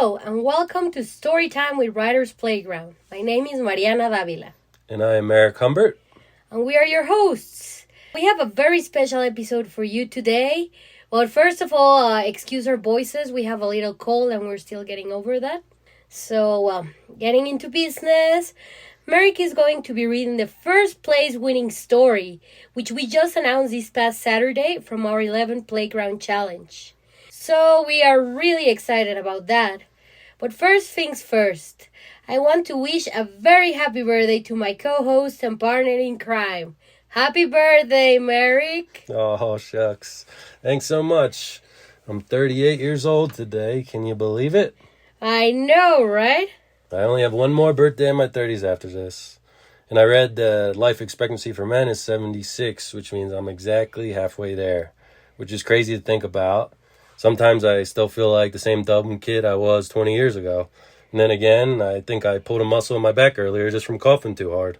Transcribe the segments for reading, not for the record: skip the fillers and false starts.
Hello, and welcome to Storytime with Writer's Playground. My name is Mariana Davila. And I am Eric Humbert. And we are your hosts. We have a very special episode for you today. Well, first of all, excuse our voices. We have a little cold and we're still getting over that. So, getting into business, Merrick is going to be reading the first place winning story, which we just announced this past Saturday from our 11 Playground Challenge. So we are really excited about that. But first things first, I want to wish a very happy birthday to my co-host and partner in crime. Happy birthday, Merrick! Oh, shucks. Thanks so much. I'm 38 years old today. Can you believe it? I know, right? I only have one more birthday in my 30s after this. And I read the life expectancy for men is 76, which means I'm exactly halfway there, which is crazy to think about. Sometimes I still feel like the same dumb kid I was 20 years ago. And then again, I think I pulled a muscle in my back earlier just from coughing too hard.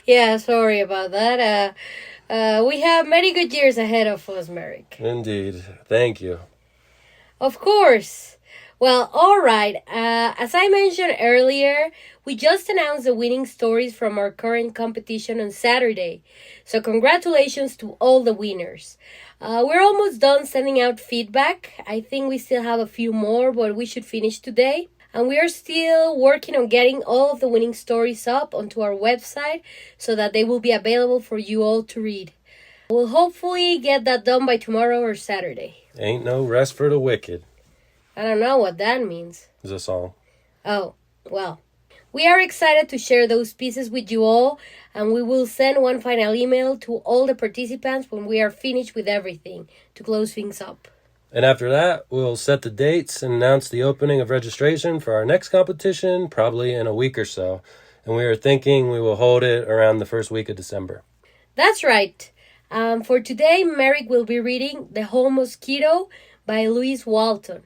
Yeah, sorry about that. We have many good years ahead of us, Merrick. Indeed. Thank you. Of course. Well, all right. As I mentioned earlier, we just announced the winning stories from our current competition on Saturday. So congratulations to all the winners. We're almost done sending out feedback. I think we still have a few more, but we should finish today. And we are still working on getting all of the winning stories up onto our website so that they will be available for you all to read. We'll hopefully get that done by tomorrow or Saturday. Ain't no rest for the wicked. I don't know what that means. Is a song. Oh, well. We are excited to share those pieces with you all, and we will send one final email to all the participants when we are finished with everything to close things up. And after that, we'll set the dates and announce the opening of registration for our next competition, probably in a week or so. And we are thinking we will hold it around the first week of December. That's right. For today, Merrick will be reading The Whole Mosquito by Louise Walton,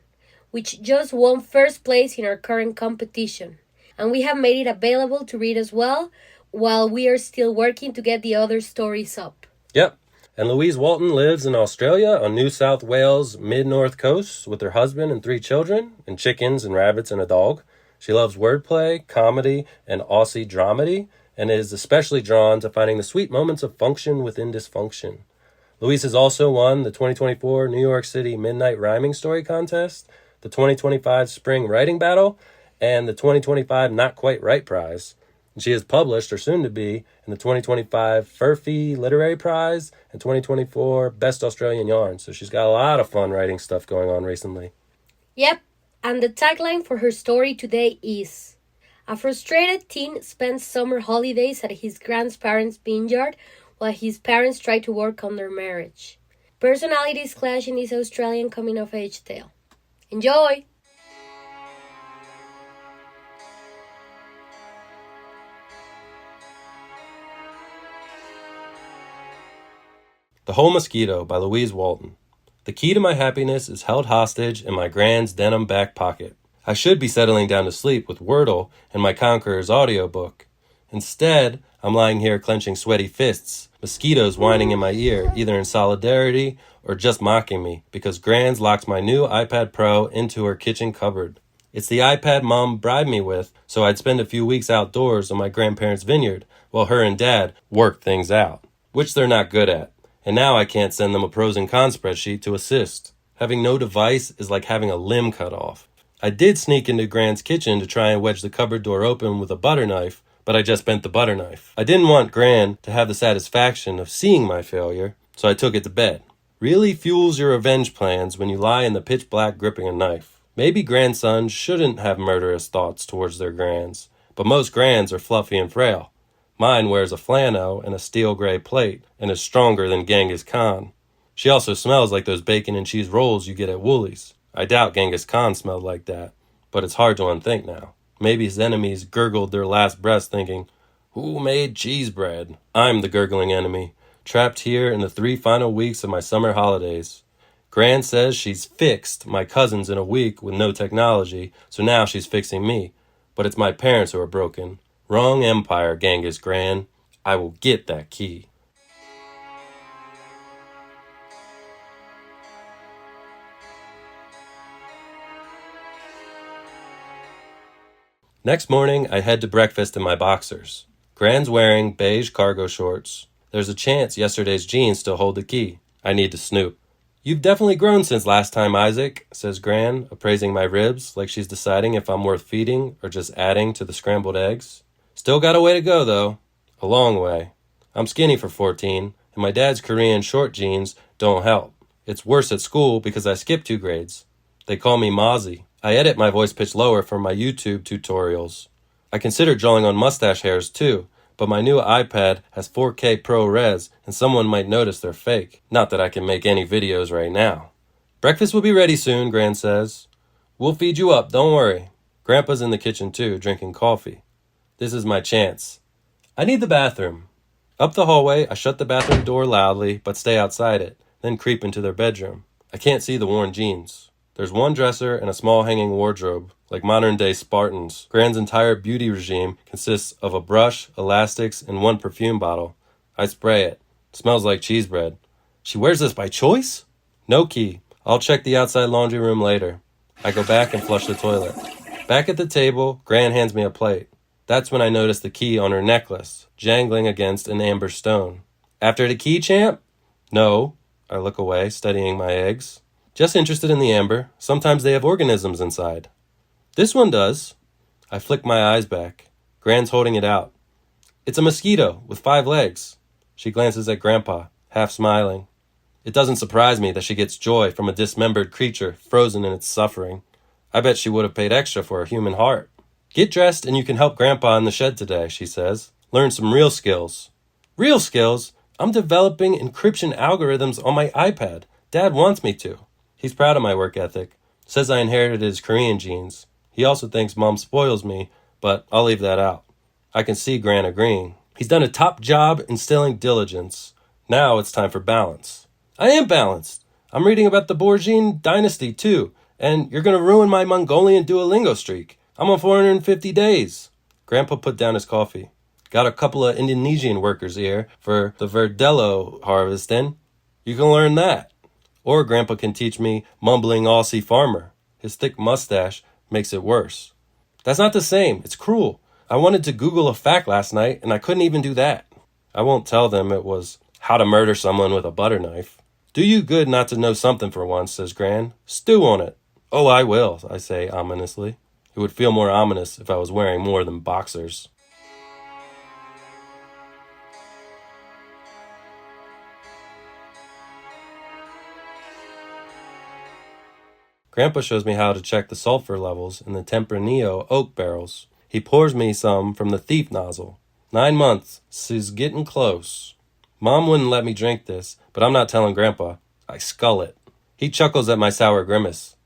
which just won first place in our current competition. And we have made it available to read as well, while we are still working to get the other stories up. Yep. And Louise Walton lives in Australia on New South Wales' mid-north coast with her husband and 3 children, and chickens and rabbits and a dog. She loves wordplay, comedy, and Aussie dramedy, and is especially drawn to finding the sweet moments of function within dysfunction. Louise has also won the 2024 New York City Midnight Rhyming Story Contest, the 2025 Spring Writing Battle, and the 2025 Not Quite Right Prize. And she is published, or soon to be, in the 2025 Furphy Literary Prize and 2024 Best Australian Yarn. So she's got a lot of fun writing stuff going on recently. Yep, and the tagline for her story today is: a frustrated teen spends summer holidays at his grandparents' vineyard while his parents try to work on their marriage. Personalities clash in this Australian coming-of-age tale. Enjoy! The Whole Mosquito by Louise Walton. The key to my happiness is held hostage in my grand's denim back pocket. I should be settling down to sleep with Wordle and my Conqueror's audiobook. Instead, I'm lying here clenching sweaty fists, mosquitoes whining in my ear, either in solidarity or just mocking me, because Gran's locked my new iPad Pro into her kitchen cupboard. It's the iPad Mom bribed me with, so I'd spend a few weeks outdoors on my grandparents' vineyard while her and Dad worked things out, which they're not good at. And now I can't send them a pros and cons spreadsheet to assist. Having no device is like having a limb cut off. I did sneak into Gran's kitchen to try and wedge the cupboard door open with a butter knife, but I just bent the butter knife. I didn't want Gran to have the satisfaction of seeing my failure, so I took it to bed. Really fuels your revenge plans when you lie in the pitch black gripping a knife. Maybe grandsons shouldn't have murderous thoughts towards their grands, but most grands are fluffy and frail. Mine wears a flannel and a steel gray plate and is stronger than Genghis Khan. She also smells like those bacon and cheese rolls you get at Woolies. I doubt Genghis Khan smelled like that, but it's hard to unthink now. Maybe his enemies gurgled their last breaths thinking, "Who made cheese bread?" I'm the gurgling enemy, trapped here in the 3 final weeks of my summer holidays. Gran says she's fixed my cousins in a week with no technology, so now she's fixing me. But it's my parents who are broken. Wrong empire, Genghis Gran. I will get that key. Next morning, I head to breakfast in my boxers. Gran's wearing beige cargo shorts. There's a chance yesterday's jeans still hold the key. I need to snoop. "You've definitely grown since last time, Isaac," says Gran, appraising my ribs like she's deciding if I'm worth feeding or just adding to the scrambled eggs. "Still got a way to go, though. A long way. I'm skinny for 14, and my dad's Korean short jeans don't help. It's worse at school because I skipped 2 grades. They call me Mozzie. I edit my voice pitch lower for my YouTube tutorials. I consider drawing on mustache hairs too, but my new iPad has 4K ProRes and someone might notice they're fake. Not that I can make any videos right now. "Breakfast will be ready soon," Gran says. "We'll feed you up, don't worry." Grandpa's in the kitchen too, drinking coffee. This is my chance. I need the bathroom. Up the hallway, I shut the bathroom door loudly, but stay outside it, then creep into their bedroom. I can't see the worn jeans. There's one dresser and a small hanging wardrobe, like modern-day Spartans. Gran's entire beauty regime consists of a brush, elastics, and 1 perfume bottle. I spray it. Smells like cheese bread. She wears this by choice? No key. I'll check the outside laundry room later. I go back and flush the toilet. Back at the table, Gran hands me a plate. That's when I notice the key on her necklace, jangling against an amber stone. "After the key, champ?" "No." I look away, studying my eggs. "Just interested in the amber. Sometimes they have organisms inside." "This one does." I flick my eyes back. Gran's holding it out. "It's a mosquito with 5 legs. She glances at Grandpa, half smiling. It doesn't surprise me that she gets joy from a dismembered creature frozen in its suffering. I bet she would have paid extra for a human heart. "Get dressed and you can help Grandpa in the shed today," she says. "Learn some real skills." "Real skills? I'm developing encryption algorithms on my iPad. Dad wants me to." He's proud of my work ethic. Says I inherited his Korean genes. He also thinks Mom spoils me, but I'll leave that out. I can see Gran agreeing. He's done a top job instilling diligence. Now it's time for balance. I am balanced. I'm reading about the Borgian dynasty too, and you're going to ruin my Mongolian Duolingo streak. I'm on 450 days. Grandpa put down his coffee. Got a couple of Indonesian workers here for the Verdelho harvesting. You can learn that. Or Grandpa can teach me mumbling Aussie farmer. His thick mustache makes it worse. That's not the same. It's cruel. I wanted to Google a fact last night, and I couldn't even do that. I won't tell them it was how to murder someone with a butter knife. Do you good not to know something for once, says Gran. Stew on it. Oh, I will, I say ominously. It would feel more ominous if I was wearing more than boxers. Grandpa shows me how to check the sulfur levels in the Tempranillo oak barrels. He pours me some from the thief nozzle. 9 months. She's getting close. Mom wouldn't let me drink this, but I'm not telling Grandpa. I scull it. He chuckles at my sour grimace.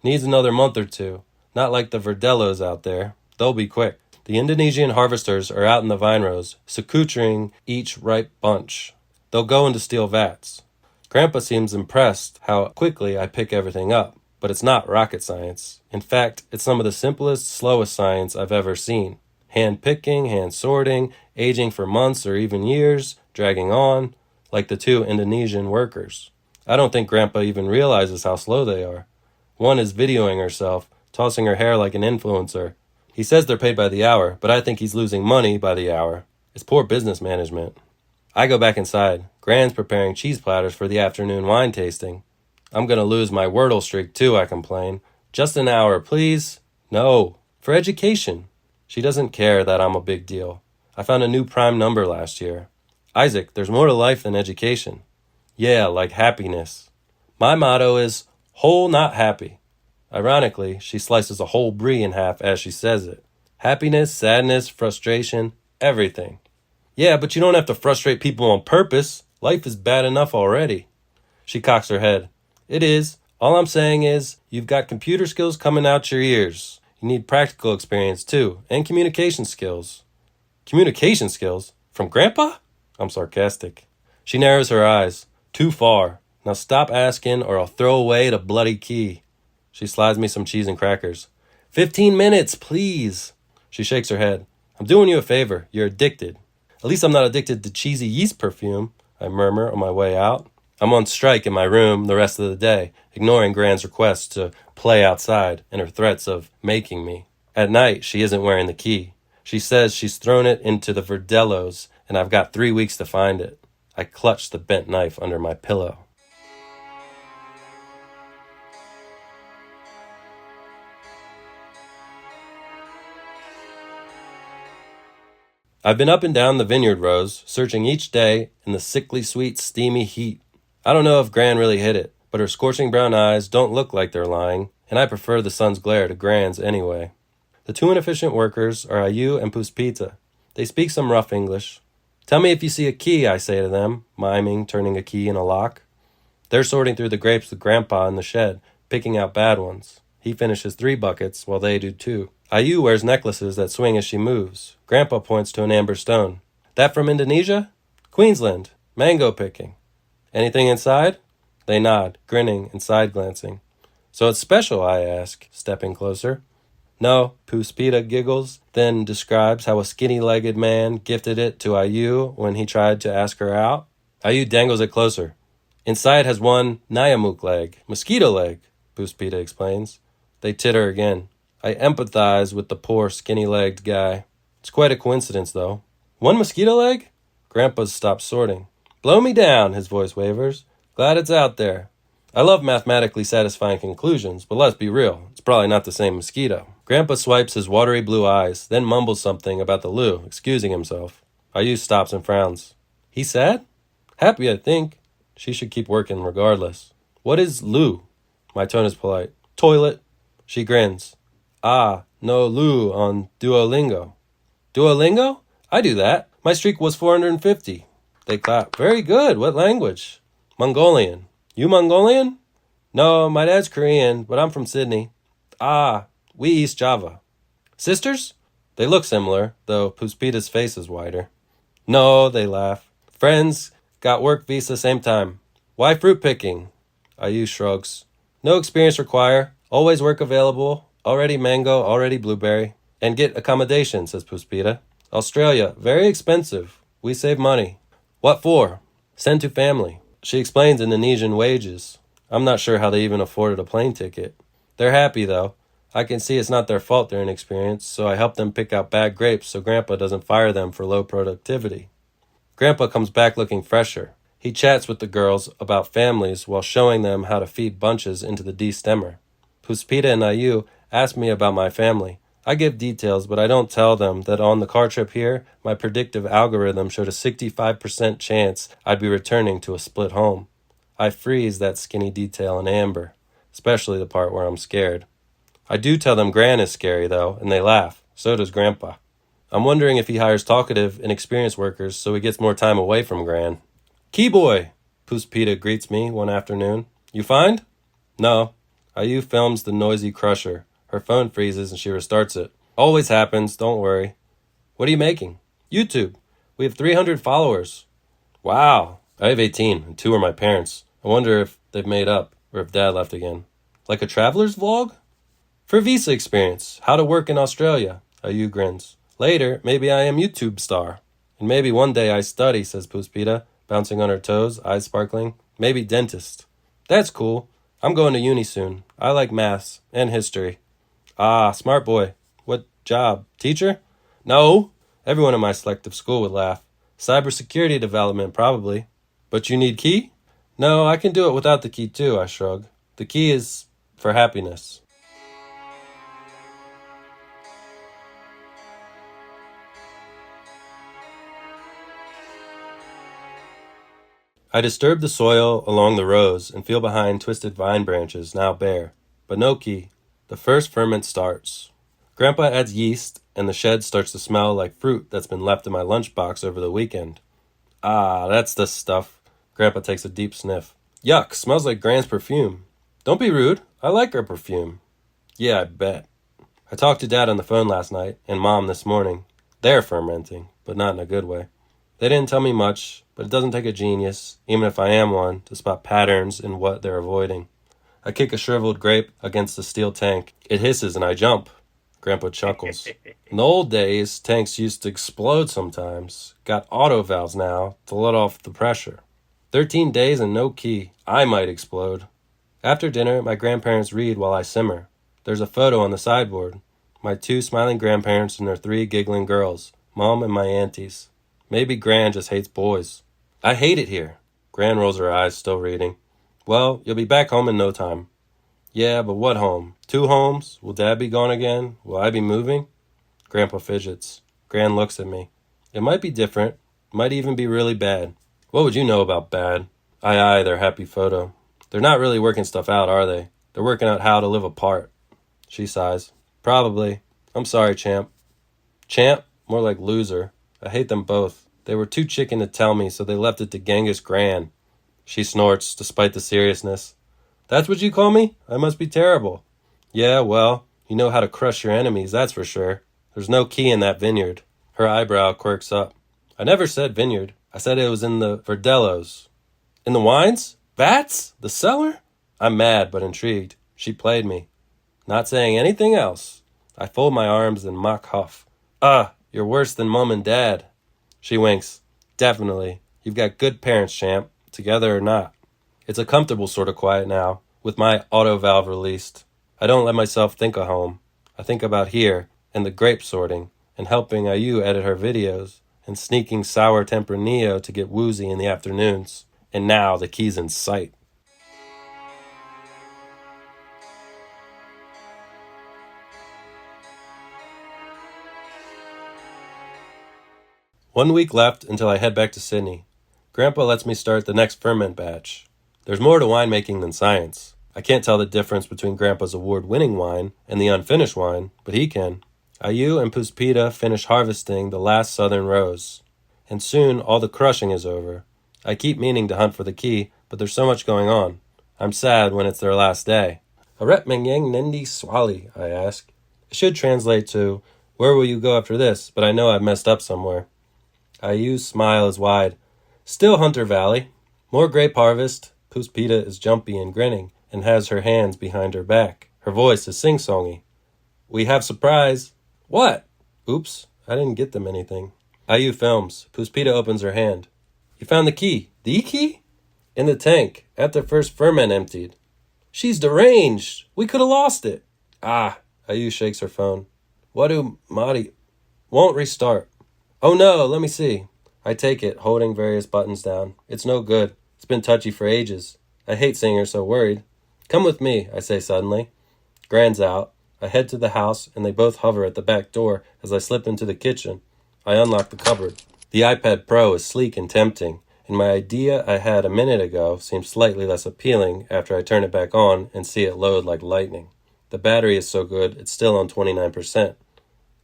Needs another month or 2. Not like the Verdelhos out there. They'll be quick. The Indonesian harvesters are out in the vine rows, sequestering each ripe bunch. They'll go into steel vats. Grandpa seems impressed how quickly I pick everything up. But it's not rocket science. In fact, it's some of the simplest, slowest science I've ever seen. Hand picking, hand sorting, aging for months or even years, dragging on, like the 2 Indonesian workers. I don't think Grandpa even realizes how slow they are. One is videoing herself, tossing her hair like an influencer. He says they're paid by the hour, but I think he's losing money by the hour. It's poor business management. I go back inside. Gran's preparing cheese platters for the afternoon wine tasting. I'm going to lose my Wordle streak too, I complain. Just an hour, please. No, for education. She doesn't care that I'm a big deal. I found a new prime number last year. Isaac, there's more to life than education. Yeah, like happiness. My motto is, whole not happy. Ironically, she slices a whole brie in half as she says it. Happiness, sadness, frustration, everything. Yeah, but you don't have to frustrate people on purpose. Life is bad enough already. She cocks her head. It is. All I'm saying is, you've got computer skills coming out your ears. You need practical experience too, and communication skills. Communication skills? From Grandpa? I'm sarcastic. She narrows her eyes. Too far. Now stop asking or I'll throw away the bloody key. She slides me some cheese and crackers. 15 minutes, please. She shakes her head. I'm doing you a favor. You're addicted. At least I'm not addicted to cheesy yeast perfume, I murmur on my way out. I'm on strike in my room the rest of the day, ignoring Gran's requests to play outside and her threats of making me. At night, she isn't wearing the key. She says she's thrown it into the Verdellos, and I've got 3 weeks to find it. I clutch the bent knife under my pillow. I've been up and down the vineyard rows, searching each day in the sickly sweet, steamy heat. I don't know if Gran really hit it, but her scorching brown eyes don't look like they're lying, and I prefer the sun's glare to Gran's anyway. The two inefficient workers are Ayu and Puspita. They speak some rough English. Tell me if you see a key, I say to them, miming turning a key in a lock. They're sorting through the grapes with Grandpa in the shed, picking out bad ones. He finishes 3 buckets, while they do 2. Ayu wears necklaces that swing as she moves. Grandpa points to an amber stone. That from Indonesia? Queensland. Mango picking. Anything inside? They nod, grinning and side-glancing. So it's special, I ask, stepping closer. No, Puspita giggles, then describes how a skinny-legged man gifted it to Ayu when he tried to ask her out. Ayu dangles it closer. Inside has one Nyamuk leg, mosquito leg, Puspita explains. They titter again. I empathize with the poor skinny-legged guy. It's quite a coincidence, though. 1 mosquito leg? Grandpa's stopped sorting. Blow me down, his voice wavers. Glad it's out there. I love mathematically satisfying conclusions, but let's be real. It's probably not the same mosquito. Grandpa swipes his watery blue eyes, then mumbles something about the loo, excusing himself. Ayu stops and frowns. He sad? Happy, I think. She should keep working regardless. What is loo? My tone is polite. Toilet. She grins. Ah, no loo on Duolingo. Duolingo? I do that. My streak was 450. They clap. Very good. What language? Mongolian. You Mongolian? No, my dad's Korean, but I'm from Sydney. Ah, we East Java. Sisters? They look similar, though Puspita's face is wider. No, they laugh. Friends, got work visa same time. Why fruit picking? Ayu shrugs. No experience require. Always work available. Already mango, already blueberry. And get accommodation, says Puspita. Australia, very expensive. We save money. What for? Send to family. She explains Indonesian wages. I'm not sure how they even afforded a plane ticket. They're happy, though. I can see it's not their fault they're inexperienced, so I help them pick out bad grapes so Grandpa doesn't fire them for low productivity. Grandpa comes back looking fresher. He chats with the girls about families while showing them how to feed bunches into the destemmer. Puspita and Ayu ask me about my family. I give details, but I don't tell them that on the car trip here, my predictive algorithm showed a 65% chance I'd be returning to a split home. I freeze that skinny detail in amber, especially the part where I'm scared. I do tell them Gran is scary, though, and they laugh. So does Grandpa. I'm wondering if he hires talkative, inexperienced workers so he gets more time away from Gran. Key boy, Puspita greets me one afternoon. You find? No. Ayu films the noisy crusher. Her phone freezes and she restarts it. Always happens, don't worry. What are you making? YouTube. We have 300 followers. Wow. I have 18, and 2 are my parents. I wonder if they've made up, or if Dad left again. Like a traveler's vlog? For visa experience. How to work in Australia. Ayu grins. Later, maybe I am YouTube star. And maybe one day I study, says Puspita, bouncing on her toes, eyes sparkling. Maybe dentist. That's cool. I'm going to uni soon. I like maths and history. Ah, smart boy. What job? Teacher? No. Everyone in my selective school would laugh. Cybersecurity development, probably. But you need key? No, I can do it without the key too, I shrug. The key is for happiness. I disturb the soil along the rows and feel behind twisted vine branches, now bare. But no key. The first ferment starts. Grandpa adds yeast, and the shed starts to smell like fruit that's been left in my lunchbox over the weekend. Ah, that's the stuff. Grandpa takes a deep sniff. Yuck, smells like Gran's perfume. Don't be rude. I like her perfume. Yeah, I bet. I talked to Dad on the phone last night, and Mom this morning. They're fermenting, but not in a good way. They didn't tell me much, but it doesn't take a genius, even if I am one, to spot patterns in what they're avoiding. I kick a shriveled grape against the steel tank. It hisses and I jump. Grandpa chuckles. In the old days, tanks used to explode sometimes. Got auto valves now to let off the pressure. 13 days and no key. I might explode. After dinner, my grandparents read while I simmer. There's a photo on the sideboard. My 2 smiling grandparents and their 3 giggling girls, Mom and my aunties. Maybe Gran just hates boys. I hate it here. Gran rolls her eyes, still reading. Well, you'll be back home in no time. Yeah, but what home? 2 homes? Will Dad be gone again? Will I be moving? Grandpa fidgets. Gran looks at me. It might be different. Might even be really bad. What would you know about bad? I eye their happy photo. They're not really working stuff out, are they? They're working out how to live apart. She sighs. Probably. I'm sorry, Champ. Champ? More like loser. I hate them both. They were too chicken to tell me, so they left it to Genghis Gran. She snorts, despite the seriousness. That's what you call me? I must be terrible. Yeah, well, you know how to crush your enemies, that's for sure. There's no key in that vineyard. Her eyebrow quirks up. I never said vineyard. I said it was in the Verdellos. In the wines? Vats? The cellar? I'm mad, but intrigued. She played me. Not saying anything else. I fold my arms in mock huff. You're worse than Mom and Dad. She winks. Definitely. You've got good parents, Champ, together or not. It's a comfortable sort of quiet now, with my auto valve released. I don't let myself think of home. I think about here, and the grape sorting, and helping IU edit her videos, and sneaking sour tempranillo to get woozy in the afternoons. And now the key's in sight. One week left until I head back to Sydney. Grandpa lets me start the next ferment batch. There's more to winemaking than science. I can't tell the difference between Grandpa's award-winning wine and the unfinished wine, but he can. IU and Puspita finish harvesting the last southern rose. And soon all the crushing is over. I keep meaning to hunt for the key, but there's so much going on. I'm sad when it's their last day. Arep mengyeng nendi swali, I ask. It should translate to, where will you go after this? But I know I've messed up somewhere. IU's smile is wide. Still Hunter Valley. More grape harvest. Puspita is jumpy and grinning, and has her hands behind her back. Her voice is sing-songy. We have surprise. What? Oops, I didn't get them anything. IU films. Puspita opens her hand. You found the key. The key? In the tank, after first ferment emptied. She's deranged. We could have lost it. IU shakes her phone. What do Madi... Won't restart. Oh no, let me see. I take it, holding various buttons down. It's no good. It's been touchy for ages. I hate seeing her so worried. Come with me, I say suddenly. Gran's out. I head to the house, and they both hover at the back door as I slip into the kitchen. I unlock the cupboard. The iPad Pro is sleek and tempting, and my idea I had a minute ago seems slightly less appealing after I turn it back on and see it load like lightning. The battery is so good, it's still on 29%.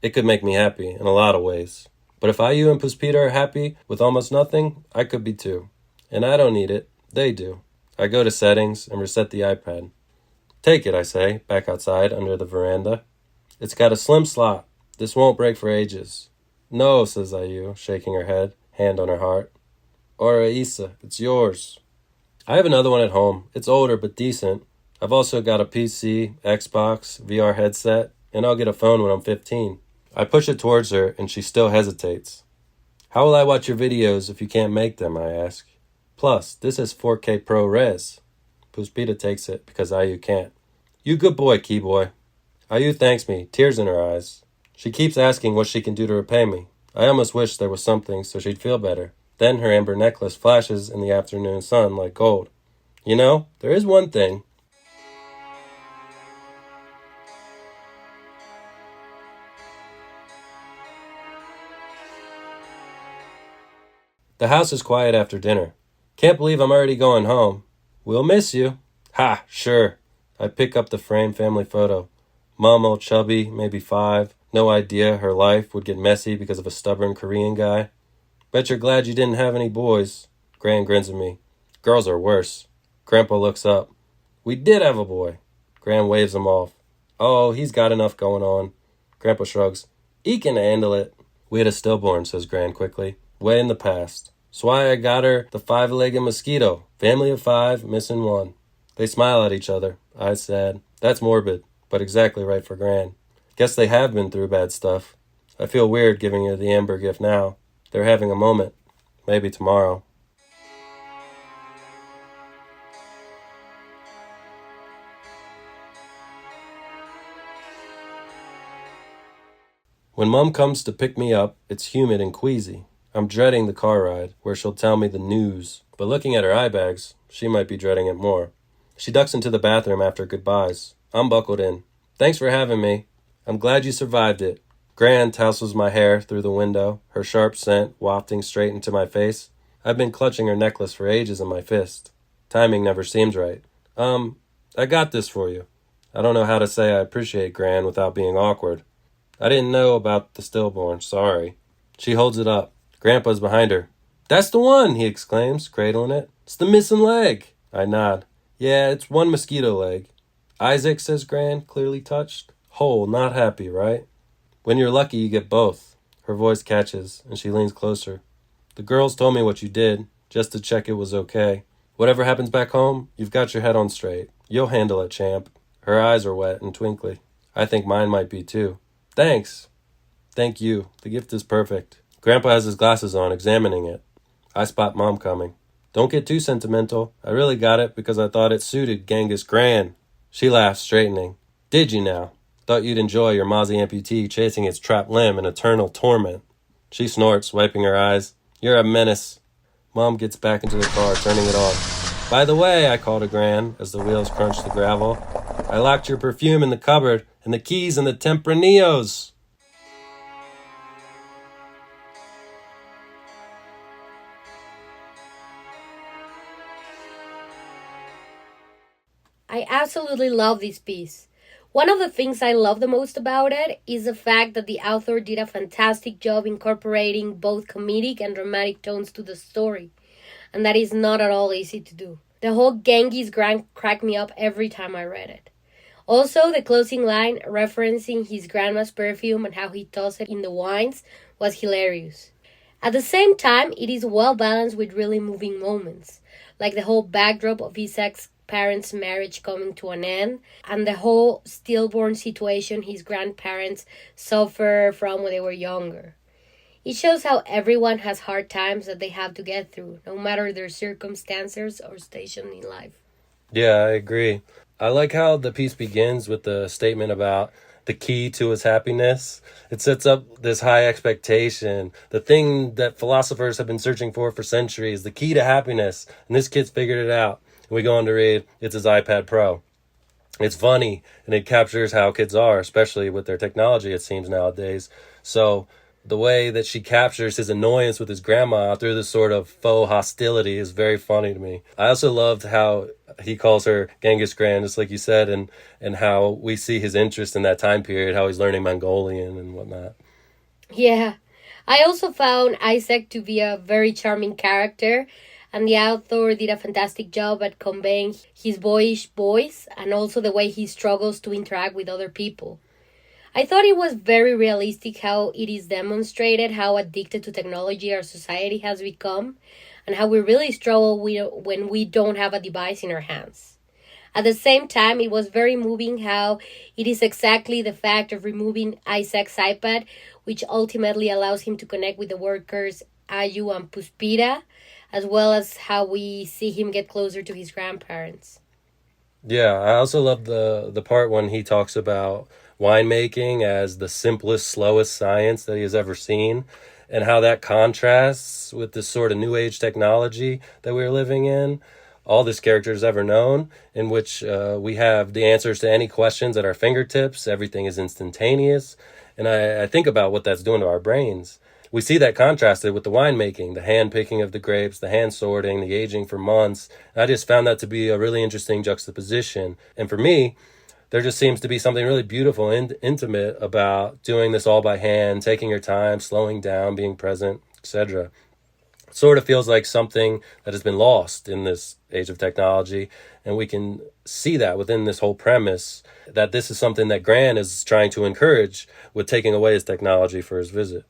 It could make me happy in a lot of ways. But if IU and Puspita are happy with almost nothing, I could be too. And I don't need it. They do. I go to settings and reset the iPad. Take it, I say, back outside under the veranda. It's got a slim slot. This won't break for ages. No, says IU, shaking her head, hand on her heart. Ora Isa, it's yours. I have another one at home. It's older but decent. I've also got a PC, Xbox, VR headset, and I'll get a phone when I'm 15. I push it towards her, and she still hesitates. How will I watch your videos if you can't make them, I ask. Plus, this is 4K Pro Res. Puspita takes it because IU can't. You good boy, Keyboy. IU thanks me, tears in her eyes. She keeps asking what she can do to repay me. I almost wish there was something so she'd feel better. Then her amber necklace flashes in the afternoon sun like gold. You know, there is one thing. The house is quiet after dinner. Can't believe I'm already going home. We'll miss you. Ha, sure. I pick up the framed family photo. Mom all chubby, maybe 5. No idea her life would get messy because of a stubborn Korean guy. Bet you're glad you didn't have any boys. Gran grins at me. Girls are worse. Grandpa looks up. We did have a boy. Gran waves him off. Oh, he's got enough going on. Grandpa shrugs. He can handle it. We had a stillborn, says Gran quickly. Way in the past. That's why I got her the 5-legged mosquito. Family of 5, missing 1. They smile at each other. Eyes sad. That's morbid, but exactly right for Gran. Guess they have been through bad stuff. I feel weird giving her the amber gift now. They're having a moment. Maybe tomorrow. When Mom comes to pick me up, it's humid and queasy. I'm dreading the car ride, where she'll tell me the news. But looking at her eye bags, she might be dreading it more. She ducks into the bathroom after goodbyes. I'm buckled in. Thanks for having me. I'm glad you survived it. Gran tousles my hair through the window, her sharp scent wafting straight into my face. I've been clutching her necklace for ages in my fist. Timing never seems right. I got this for you. I don't know how to say I appreciate Gran without being awkward. I didn't know about the stillborn, sorry. She holds it up. Grandpa's behind her. That's the one, he exclaims, cradling it. It's the missing leg. I nod. Yeah, it's one mosquito leg. Isaac, says Gran, clearly touched. Whole, not happy, right? When you're lucky, you get both. Her voice catches, and she leans closer. The girls told me what you did, just to check it was okay. Whatever happens back home, you've got your head on straight. You'll handle it, champ. Her eyes are wet and twinkly. I think mine might be too. Thanks. Thank you. The gift is perfect. Grandpa has his glasses on, examining it. I spot Mom coming. Don't get too sentimental. I really got it because I thought it suited Genghis Gran. She laughs, straightening. Did you now? Thought you'd enjoy your Mozzie amputee chasing its trapped limb in eternal torment. She snorts, wiping her eyes. You're a menace. Mom gets back into the car, turning it off. By the way, I call to Gran as the wheels crunch the gravel. I locked your perfume in the cupboard and the keys in the Tempranillos. I absolutely love this piece. One of the things I love the most about it is the fact that the author did a fantastic job incorporating both comedic and dramatic tones to the story, and that is not at all easy to do. The whole Genghis Gran cracked me up every time I read it. Also, the closing line referencing his grandma's perfume and how he tossed it in the wines was hilarious. At the same time, it is well balanced with really moving moments, like the whole backdrop of Isaac's parents' marriage coming to an end, and the whole stillborn situation his grandparents suffer from when they were younger. It shows how everyone has hard times that they have to get through, no matter their circumstances or station in life. Yeah, I agree. I like how the piece begins with the statement about the key to his happiness. It sets up this high expectation, the thing that philosophers have been searching for centuries, the key to happiness, and this kid's figured it out. We go on to read, it's his iPad Pro. It's funny, and it captures how kids are, especially with their technology, it seems, nowadays. So the way that she captures his annoyance with his grandma through this sort of faux hostility is very funny to me. I also loved how he calls her Genghis Gran, just like you said, and how we see his interest in that time period, how he's learning Mongolian and whatnot. Yeah, I also found Isaac to be a very charming character, and the author did a fantastic job at conveying his boyish voice and also the way he struggles to interact with other people. I thought it was very realistic how it is demonstrated how addicted to technology our society has become and how we really struggle when we don't have a device in our hands. At the same time, it was very moving how it is exactly the fact of removing Isaac's iPad which ultimately allows him to connect with the workers Ayu and Puspita, as well as how we see him get closer to his grandparents. Yeah, I also love the part when he talks about winemaking as the simplest, slowest science that he has ever seen, and how that contrasts with this sort of new age technology that we're living in. All this character has ever known, in which we have the answers to any questions at our fingertips. Everything is instantaneous. And I think about what that's doing to our brains. We see that contrasted with the winemaking, the hand picking of the grapes, the hand sorting, the aging for months. I just found that to be a really interesting juxtaposition. And for me, there just seems to be something really beautiful and intimate about doing this all by hand, taking your time, slowing down, being present, etc. It sort of feels like something that has been lost in this age of technology. And we can see that within this whole premise, that this is something that Gran is trying to encourage with taking away his technology for his visit.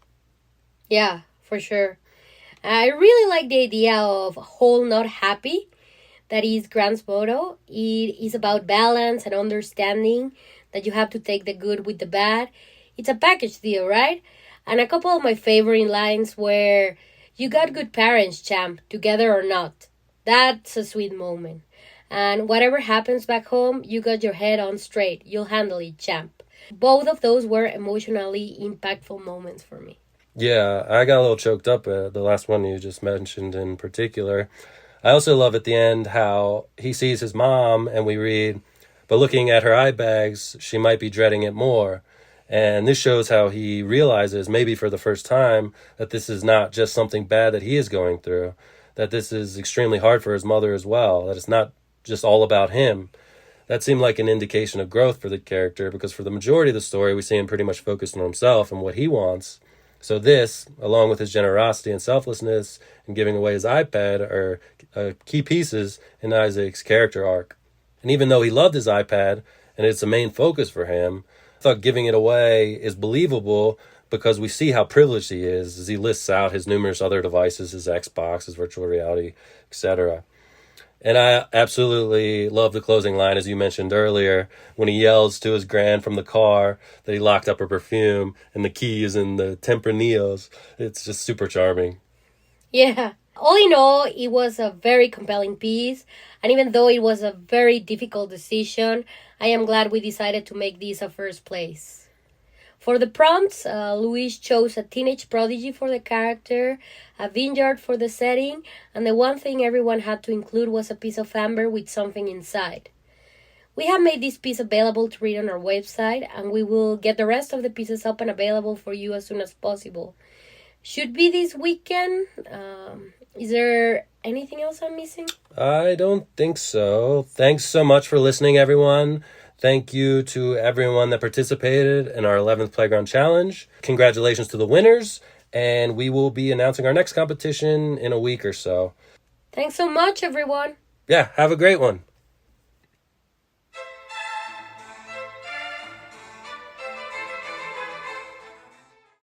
Yeah, for sure. I really like the idea of whole not happy. That is Gran's motto. It is about balance and understanding that you have to take the good with the bad. It's a package deal, right? And a couple of my favorite lines were, you got good parents, champ, together or not. That's a sweet moment. And whatever happens back home, you got your head on straight. You'll handle it, champ. Both of those were emotionally impactful moments for me. Yeah, I got a little choked up at the last one you just mentioned in particular. I also love at the end how he sees his mom and we read, but looking at her eye bags, she might be dreading it more. And this shows how he realizes, maybe for the first time, that this is not just something bad that he is going through, that this is extremely hard for his mother as well, that it's not just all about him. That seemed like an indication of growth for the character, because for the majority of the story, we see him pretty much focused on himself and what he wants. So this, along with his generosity and selflessness and giving away his iPad, are key pieces in Isaac's character arc. And even though he loved his iPad, and it's a main focus for him, I thought giving it away is believable because we see how privileged he is as he lists out his numerous other devices, his Xbox, his virtual reality, etc. And I absolutely love the closing line, as you mentioned earlier, when he yells to his gran from the car that he locked up her perfume and the key is in the Tempranillos. It's just super charming. Yeah. All in all, it was a very compelling piece. And even though it was a very difficult decision, I am glad we decided to make this a first place. For the prompts, Louise chose a teenage prodigy for the character, a vineyard for the setting, and the one thing everyone had to include was a piece of amber with something inside. We have made this piece available to read on our website, and we will get the rest of the pieces up and available for you as soon as possible. Should be this weekend. Is there anything else I'm missing? I don't think so. Thanks so much for listening, everyone. Thank you to everyone that participated in our 11th Playground Challenge. Congratulations to the winners, and we will be announcing our next competition in a week or so. Thanks so much, everyone. Yeah, have a great one.